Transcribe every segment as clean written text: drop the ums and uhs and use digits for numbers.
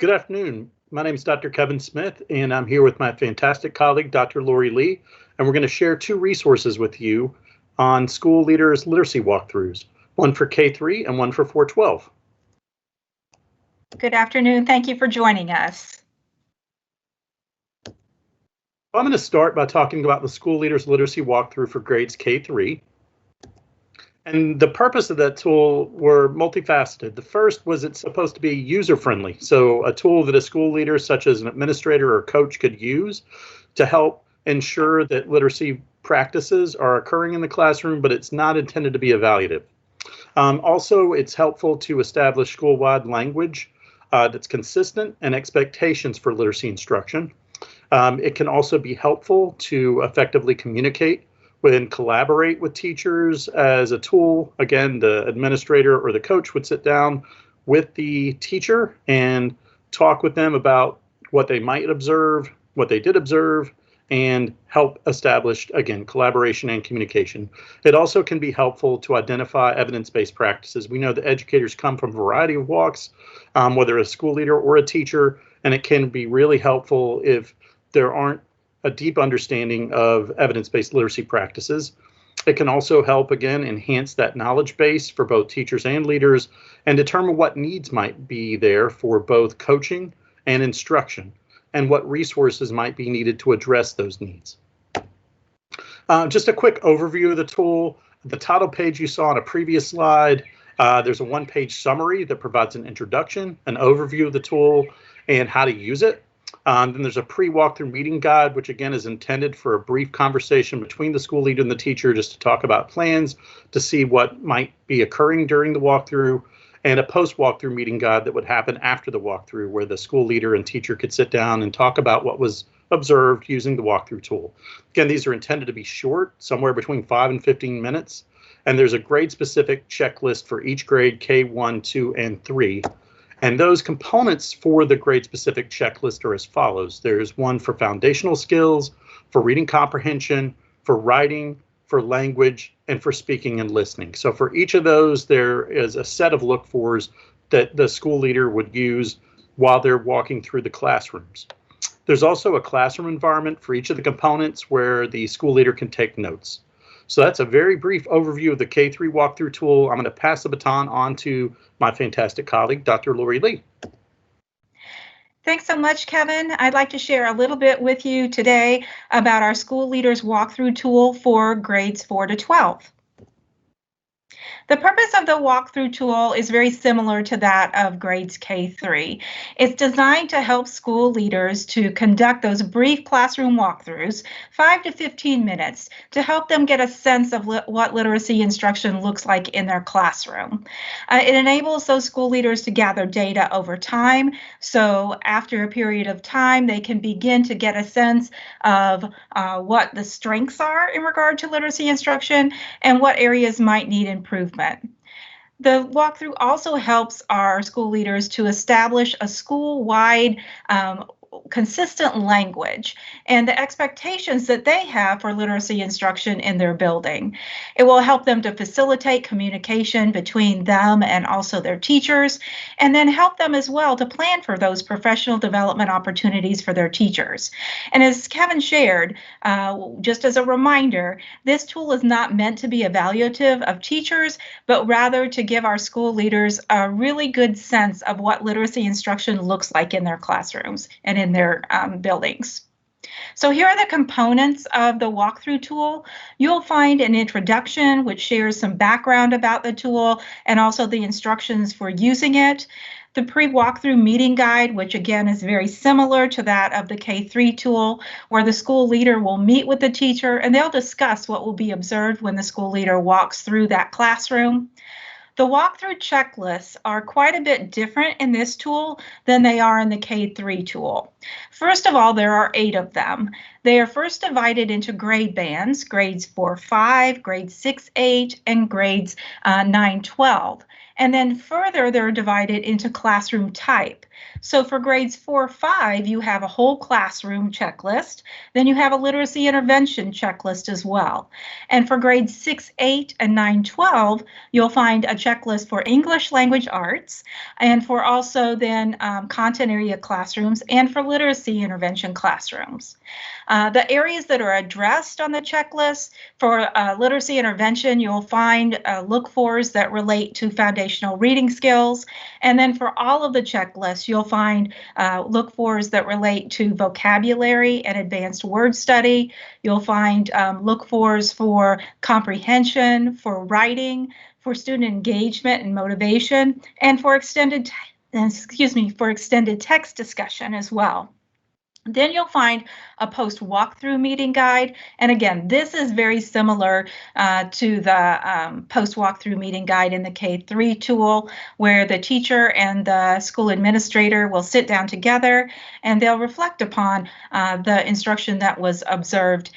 Good afternoon. My name is Dr. Kevin Smith, and I'm here with my fantastic colleague, Dr. Laurie Lee, and we're going to share two resources with you on school leaders literacy walkthroughs, one for K-3 and one for 412. Good afternoon. Thank you for joining us. I'm going to start by talking about the school leaders literacy walkthrough for grades K-3. And the purpose of that tool were multifaceted. The first was it's supposed to be user-friendly, so a tool that a school leader, such as an administrator or coach, could use to help ensure that literacy practices are occurring in the classroom, but it's not intended to be evaluative. Also, it's helpful to establish school-wide language that's consistent and expectations for literacy instruction. It can also be helpful to effectively communicate and collaborate with teachers as a tool. Again, the administrator or the coach would sit down with the teacher and talk with them about what they might observe, what they did observe, and help establish, again, collaboration and communication. It also can be helpful to identify evidence-based practices. We know that educators come from a variety of walks, whether a school leader or a teacher, and it can be really helpful if there aren't a deep understanding of evidence-based literacy practices. It can also help, again, enhance that knowledge base for both teachers and leaders and determine what needs might be there for both coaching and instruction and what resources might be needed to address those needs. Just a quick overview of the tool. The title page you saw on a previous slide, there's a one-page summary that provides an introduction, an overview of the tool, and how to use it. Then there's a pre-walkthrough meeting guide, which again is intended for a brief conversation between the school leader and the teacher just to talk about plans, to see what might be occurring during the walkthrough, and a post-walkthrough meeting guide that would happen after the walkthrough where the school leader and teacher could sit down and talk about what was observed using the walkthrough tool. Again, these are intended to be short, somewhere between 5 and 15 minutes, and there's a grade-specific checklist for each grade K1, 2, and 3. And those components for the grade-specific checklist are as follows. There's one for foundational skills, for reading comprehension, for writing, for language, and for speaking and listening. So for each of those, there is a set of look-fors that the school leader would use while they're walking through the classrooms. There's also a classroom environment for each of the components where the school leader can take notes. So that's a very brief overview of the K-3 walkthrough tool. I'm going to pass the baton on to my fantastic colleague, Dr. Laurie Lee. Thanks so much, Kevin. I'd like to share a little bit with you today about our school leaders walkthrough tool for grades 4 to 12. The purpose of the walkthrough tool is very similar to that of grades K-3. It's designed to help school leaders to conduct those brief classroom walkthroughs, 5 to 15 minutes, to help them get a sense of what literacy instruction looks like in their classroom. It enables those school leaders to gather data over time, so after a period of time, they can begin to get a sense of what the strengths are in regard to literacy instruction and what areas might need improvement. The walkthrough also helps our school leaders to establish a school-wide consistent language and the expectations that they have for literacy instruction in their building. It will help them to facilitate communication between them and also their teachers, and then help them as well to plan for those professional development opportunities for their teachers. And as Kevin shared, just as a reminder, this tool is not meant to be evaluative of teachers, but rather to give our school leaders a really good sense of what literacy instruction looks like in their classrooms and in their buildings. So here are the components of the walkthrough tool. You'll find an introduction which shares some background about the tool and also the instructions for using it. The pre-walkthrough meeting guide, which again is very similar to that of the K-3 tool, where the school leader will meet with the teacher and they'll discuss what will be observed when the school leader walks through that classroom. The walkthrough checklists are quite a bit different in this tool than they are in the K-3 tool. First of all, there are 8 of them. They are first divided into grade bands, grades 4-5, grades 6-8, and grades 9-12. And then further, they're divided into classroom type. So for grades 4-5, you have a whole classroom checklist. Then you have a literacy intervention checklist as well. And for grades 6-8, and 9-12, you'll find a checklist for English language arts, and for also then content area classrooms, and for literacy intervention classrooms. The areas that are addressed on the checklist for literacy intervention, you'll find look-fors that relate to foundational reading skills. And then for all of the checklists, you'll find look-fors that relate to vocabulary and advanced word study. You'll find look-fors for comprehension, for writing, for student engagement and motivation, and for extended text discussion as well. Then you'll find a post walkthrough meeting guide. And again, this is very similar to the post walkthrough meeting guide in the K-3 tool, where the teacher and the school administrator will sit down together and they'll reflect upon the instruction that was observed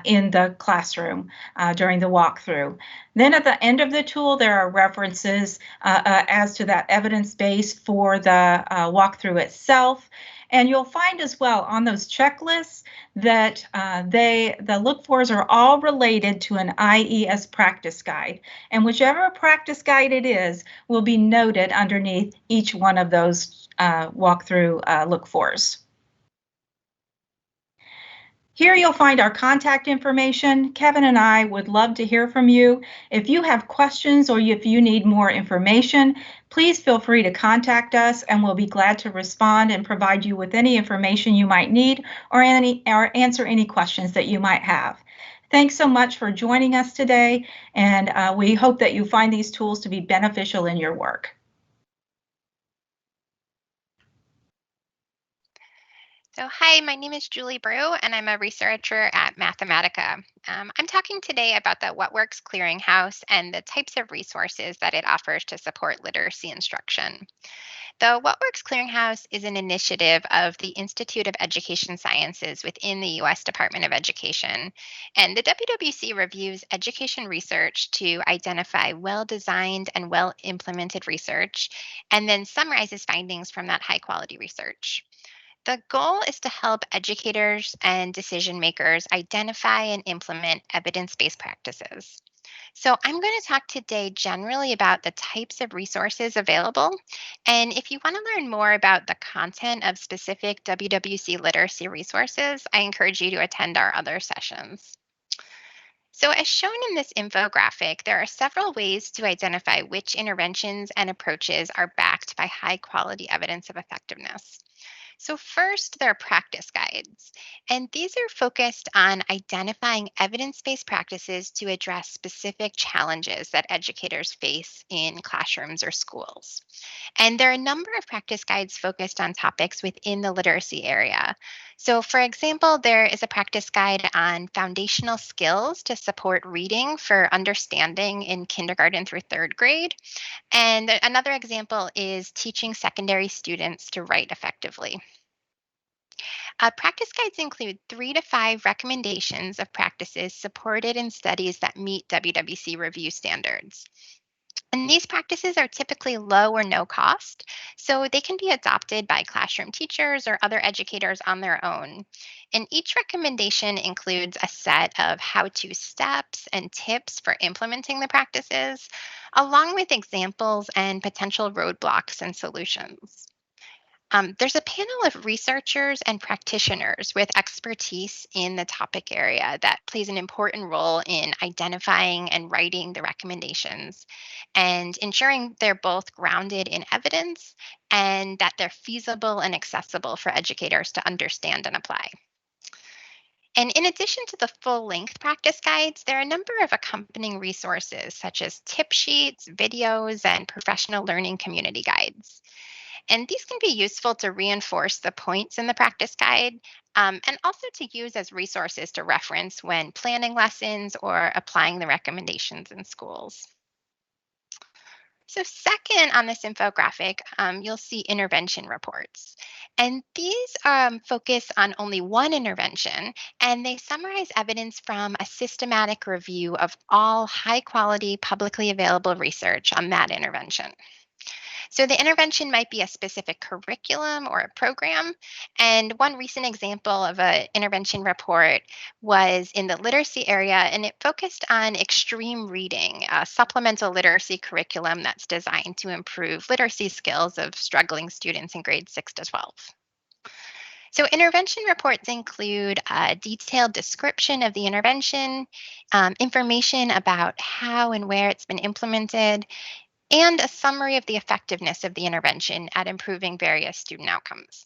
in the classroom during the walkthrough. Then at the end of the tool, there are references as to that evidence base for the walkthrough itself. And you'll find as well on those checklists that the look-fors are all related to an IES practice guide. And whichever practice guide it is will be noted underneath each one of those walkthrough look-fors. Here you'll find our contact information. Kevin and I would love to hear from you. If you have questions or if you need more information, please feel free to contact us and we'll be glad to respond and provide you with any information you might need or answer any questions that you might have. Thanks so much for joining us today, and we hope that you find these tools to be beneficial in your work. So hi, my name is Julie Brew, and I'm a researcher at Mathematica. I'm talking today about the What Works Clearinghouse and the types of resources that it offers to support literacy instruction. The What Works Clearinghouse is an initiative of the Institute of Education Sciences within the U.S. Department of Education. And the WWC reviews education research to identify well-designed and well-implemented research, and then summarizes findings from that high-quality research. The goal is to help educators and decision makers identify and implement evidence-based practices. So I'm going to talk today generally about the types of resources available. And if you want to learn more about the content of specific WWC literacy resources, I encourage you to attend our other sessions. So as shown in this infographic, there are several ways to identify which interventions and approaches are backed by high quality evidence of effectiveness. So first, there are practice guides, and these are focused on identifying evidence-based practices to address specific challenges that educators face in classrooms or schools. And there are a number of practice guides focused on topics within the literacy area. So for example, there is a practice guide on foundational skills to support reading for understanding in kindergarten through third grade. And another example is teaching secondary students to write effectively. Practice guides include 3 to 5 recommendations of practices supported in studies that meet WWC review standards. And these practices are typically low or no cost, so they can be adopted by classroom teachers or other educators on their own. And each recommendation includes a set of how-to steps and tips for implementing the practices, along with examples and potential roadblocks and solutions. There's a panel of researchers and practitioners with expertise in the topic area that plays an important role in identifying and writing the recommendations and ensuring they're both grounded in evidence and that they're feasible and accessible for educators to understand and apply. And in addition to the full length practice guides, there are a number of accompanying resources such as tip sheets, videos, and professional learning community guides. And these can be useful to reinforce the points in the practice guide and also to use as resources to reference when planning lessons or applying the recommendations in schools. So second on this infographic, you'll see intervention reports. And these focus on only one intervention, and they summarize evidence from a systematic review of all high quality, publicly available research on that intervention. So the intervention might be a specific curriculum or a program. And one recent example of an intervention report was in the literacy area, and it focused on extreme reading, a supplemental literacy curriculum that's designed to improve literacy skills of struggling students in grades 6 to 12. So, intervention reports include a detailed description of the intervention, information about how and where it's been implemented, and a summary of the effectiveness of the intervention at improving various student outcomes.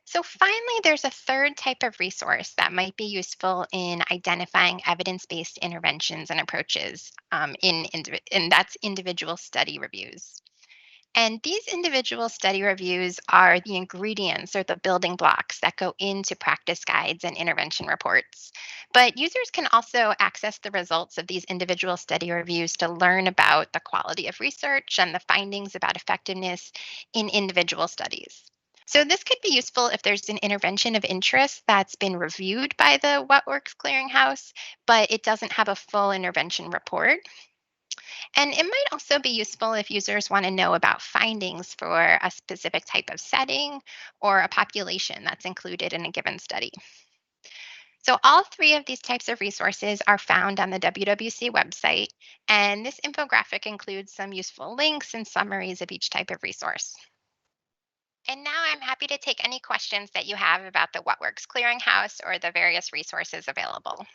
So, finally, there's a third type of resource that might be useful in identifying evidence based interventions and approaches, and that's individual study reviews. And these individual study reviews are the ingredients or the building blocks that go into practice guides and intervention reports. But users can also access the results of these individual study reviews to learn about the quality of research and the findings about effectiveness in individual studies. So, this could be useful if there's an intervention of interest that's been reviewed by the What Works Clearinghouse, but it doesn't have a full intervention report. And it might also be useful if users want to know about findings for a specific type of setting or a population that's included in a given study. So, all three of these types of resources are found on the WWC website, and this infographic includes some useful links and summaries of each type of resource. And now I'm happy to take any questions that you have about the What Works Clearinghouse or the various resources available.